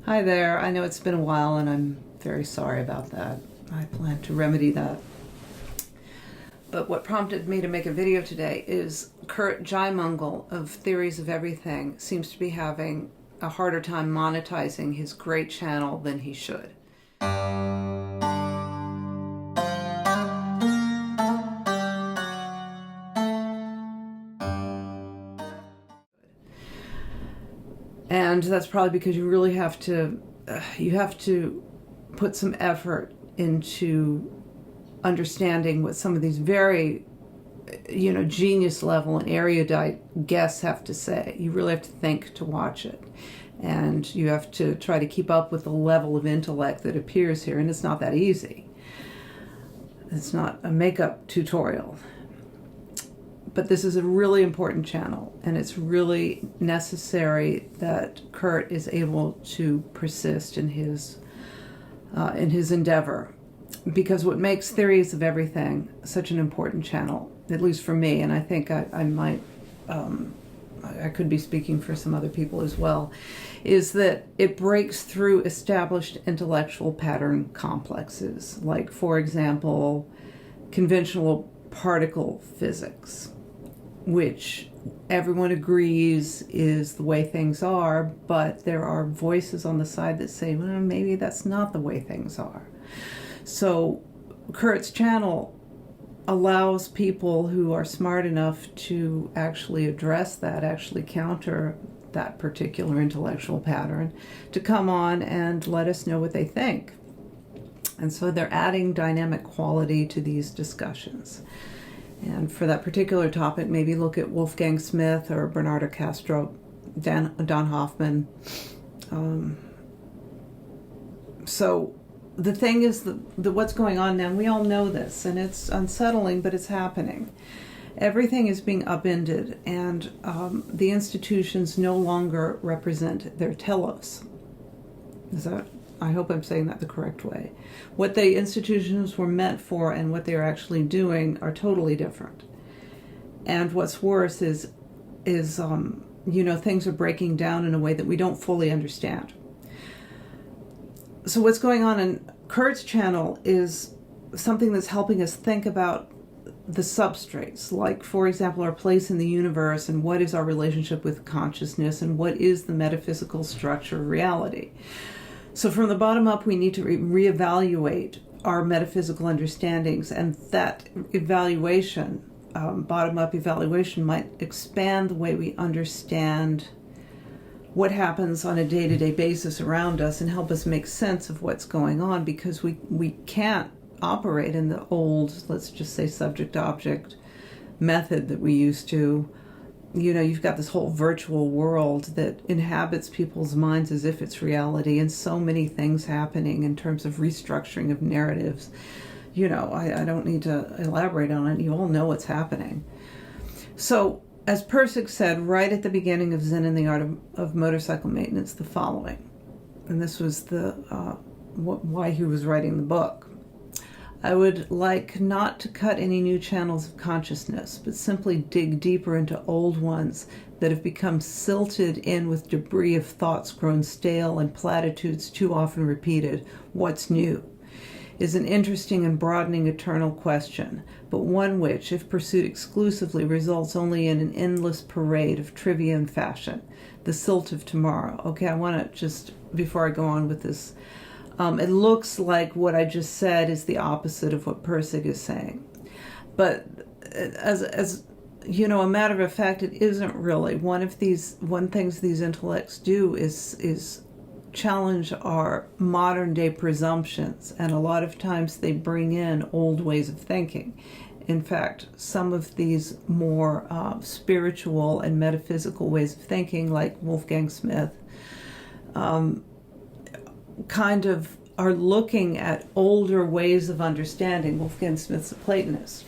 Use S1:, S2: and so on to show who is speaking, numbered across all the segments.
S1: Hi there. I know it's been a while and I'm very sorry about that. I plan to remedy that. But what prompted me to make a video today is Curt Jaimungal of Theories of Everything seems to be having a harder time monetizing his great channel than he should. And that's probably because you really have to put some effort into understanding what some of these very, genius level and erudite guests have to say. You really have to think to watch it. And you have to try to keep up with the level of intellect that appears here. And it's not that easy. It's not a makeup tutorial. But this is a really important channel, and it's really necessary that Curt is able to persist in his endeavor, because what makes Theories of Everything such an important channel, at least for me, and I think I could be speaking for some other people as well, is that it breaks through established intellectual pattern complexes, like, for example, conventional particle physics, which everyone agrees is the way things are, but there are voices on the side that say, well, maybe that's not the way things are. So Curt's channel allows people who are smart enough to actually address that, actually counter that particular intellectual pattern, to come on and let us know what they think. And so they're adding dynamic quality to these discussions. And for that particular topic, maybe look at Wolfgang Smith or Bernardo Castro, Don Hoffman. So the thing is that what's going on now, we all know this, and it's unsettling, but it's happening. Everything is being upended, and the institutions no longer represent their telos. I hope I'm saying that the correct way. What the institutions were meant for and what they're actually doing are totally different. And what's worse is things are breaking down in a way that we don't fully understand. So what's going on in Curt's channel is something that's helping us think about the substrates, like, for example, our place in the universe, and what is our relationship with consciousness, and what is the metaphysical structure of reality. So from the bottom up, we need to reevaluate our metaphysical understandings, and that evaluation, bottom-up evaluation, might expand the way we understand what happens on a day-to-day basis around us and help us make sense of what's going on, because we can't operate in the old, let's just say, subject-object method that we used to. You've got this whole virtual world that inhabits people's minds as if it's reality, and so many things happening in terms of restructuring of narratives. I don't need to elaborate on it. You all know what's happening. So, as Pirsig said right at the beginning of Zen and the Art of Motorcycle Maintenance, the following, and this was why he was writing the book. I would like not to cut any new channels of consciousness, but simply dig deeper into old ones that have become silted in with debris of thoughts grown stale and platitudes too often repeated. What's new is an interesting and broadening eternal question, but one which, if pursued exclusively, results only in an endless parade of trivia and fashion. The silt of tomorrow. Okay, I want to just, before I go on with this, it looks like what I just said is the opposite of what Pirsig is saying. But as a matter of fact, it isn't really. One things these intellects do is challenge our modern day presumptions, and a lot of times they bring in old ways of thinking. In fact, some of these more spiritual and metaphysical ways of thinking, like Wolfgang Smith, kind of are looking at older ways of understanding. Wolfgang Smith's a Platonist,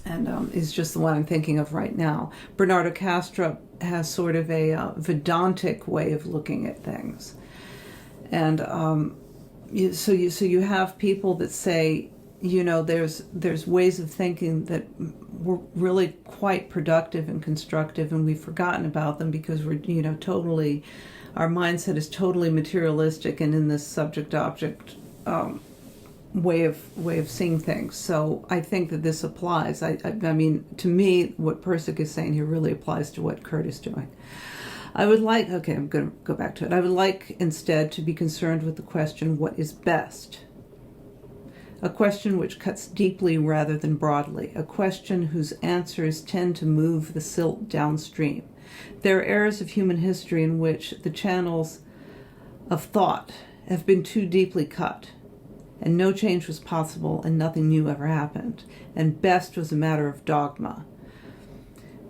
S1: and is just the one I'm thinking of right now. Bernardo Castro has sort of a Vedantic way of looking at things, and so you have people that say, there's ways of thinking that were really quite productive and constructive, and we've forgotten about them because we're totally our mindset is totally materialistic and in this subject-object way of seeing things. So I think that this applies. I mean, to me, what Persic is saying here really applies to what Curt is doing. I'm going to go back to it. I would like instead to be concerned with the question, what is best? A question which cuts deeply rather than broadly. A question whose answers tend to move the silt downstream. There are eras of human history in which the channels of thought have been too deeply cut, and no change was possible and nothing new ever happened, and best was a matter of dogma.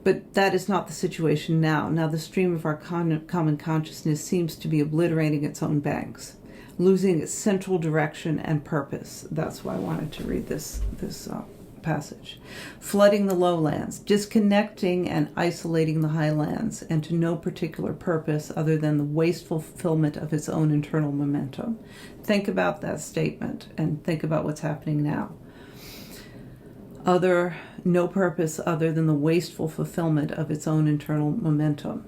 S1: But that is not the situation now. Now the stream of our common consciousness seems to be obliterating its own banks, losing its central direction and purpose. That's why I wanted to read this passage. Flooding the lowlands, disconnecting and isolating the highlands, and to no particular purpose other than the wasteful fulfillment of its own internal momentum. Think about that statement and think about what's happening now. No purpose other than the wasteful fulfillment of its own internal momentum.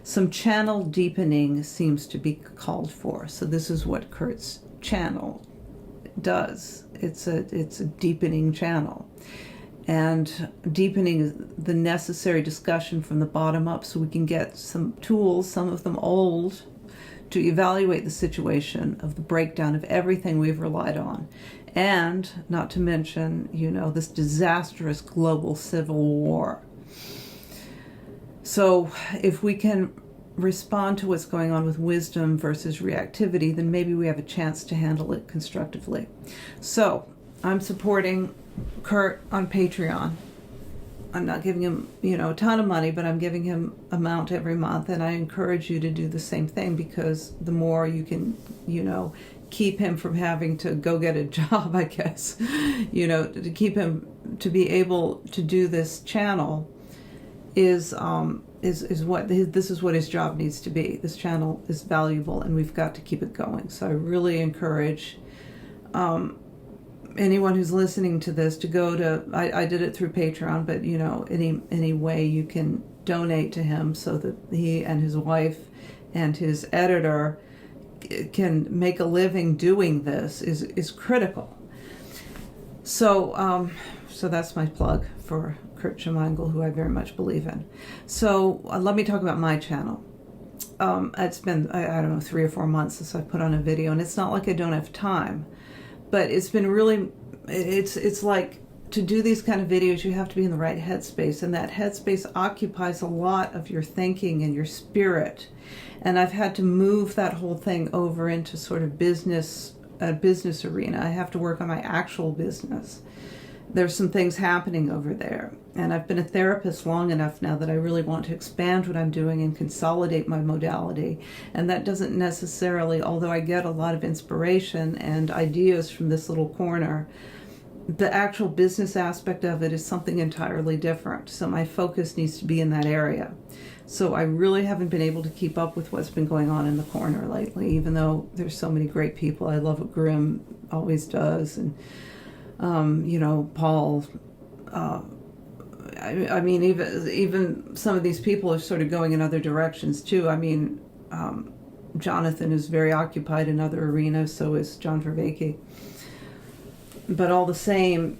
S1: Some channel deepening seems to be called for. So this is what Curt's channel does. It's a deepening channel. And deepening is the necessary discussion from the bottom up so we can get some tools, some of them old, to evaluate the situation of the breakdown of everything we've relied on. And not to mention, this disastrous global civil war. So if we can respond to what's going on with wisdom versus reactivity, then maybe we have a chance to handle it constructively. So I'm supporting Curt on Patreon. I'm not giving him, a ton of money, but I'm giving him amount every month, and I encourage you to do the same thing, because the more you can, keep him from having to go get a job, I guess, to keep him to be able to do this channel is what his job needs to be. This channel is valuable, and we've got to keep it going. So I really encourage anyone who's listening to this to go to, I did it through Patreon, but any way you can donate to him so that he and his wife and his editor can make a living doing this is critical. So that's my plug for Curt Jaimungal, who I very much believe in. So let me talk about my channel. It's been, I don't know, 3 or 4 months since I put on a video, and it's not like I don't have time, but it's been really, it's like, to do these kind of videos, you have to be in the right headspace, and that headspace occupies a lot of your thinking and your spirit. And I've had to move that whole thing over into sort of business arena. I have to work on my actual business. There's some things happening over there. And I've been a therapist long enough now that I really want to expand what I'm doing and consolidate my modality. And that doesn't necessarily, although I get a lot of inspiration and ideas from this little corner, the actual business aspect of it is something entirely different. So my focus needs to be in that area. So I really haven't been able to keep up with what's been going on in the corner lately, even though there's so many great people. I love what Grimm always does. And, Paul, I mean, even some of these people are sort of going in other directions too. I mean, Jonathan is very occupied in other arenas, so is John Vervaeke. But all the same,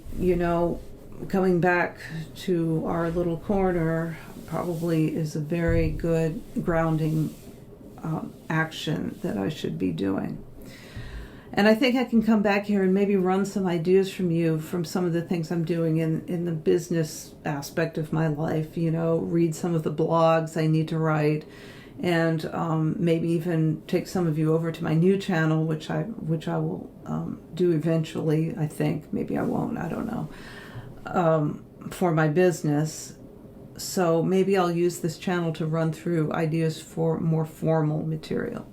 S1: coming back to our little corner probably is a very good grounding action that I should be doing. And I think I can come back here and maybe run some ideas from you from some of the things I'm doing in the business aspect of my life, read some of the blogs I need to write, and maybe even take some of you over to my new channel, which I will do eventually, I think. Maybe I won't, I don't know, for my business. So maybe I'll use this channel to run through ideas for more formal material.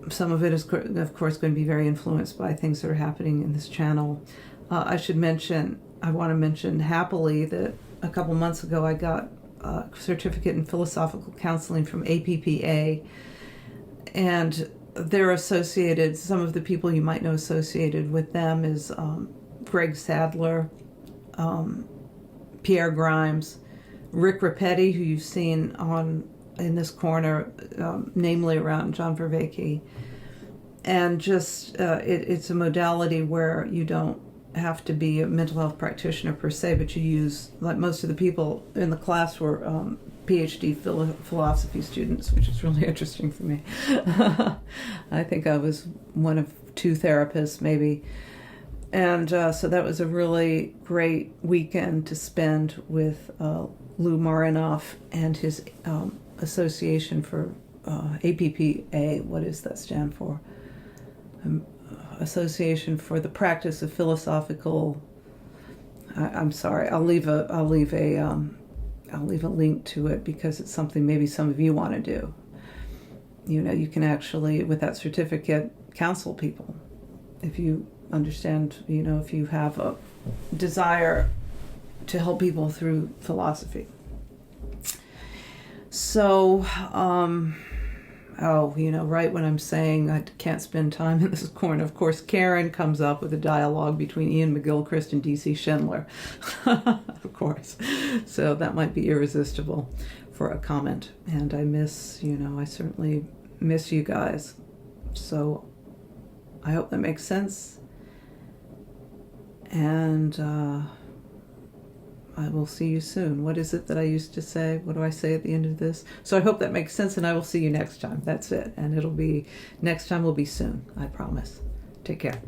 S1: Some of it is, of course, going to be very influenced by things that are happening in this channel. I want to mention happily that a couple months ago I got a certificate in philosophical counseling from APPA, and they're associated, some of the people you might know associated with them is Greg Sadler, Pierre Grimes, Rick Rapetti, who you've seen on in this corner, namely around John Vervaeke. And just, it's a modality where you don't have to be a mental health practitioner per se, but you use, like most of the people in the class were PhD philosophy students, which is really interesting for me. I think I was one of 2 therapists, maybe. And so that was a really great weekend to spend with Lou Marinoff and his association for APPA. What does that stand for? Association for the Practice of Philosophical. I'm sorry. I'll leave a link to it because it's something maybe some of you want to do. You know, you can actually, with that certificate, counsel people if you understand. You know, if you have a desire to help people through philosophy. So, right when I'm saying I can't spend time in this corner, of course, Karen comes up with a dialogue between Ian McGilchrist and D.C. Schindler, of course. So that might be irresistible for a comment. And I certainly miss you guys. So I hope that makes sense. And I will see you soon. What is it that I used to say? What do I say at the end of this? So I hope that makes sense, and I will see you next time. That's it. And next time will be soon, I promise. Take care.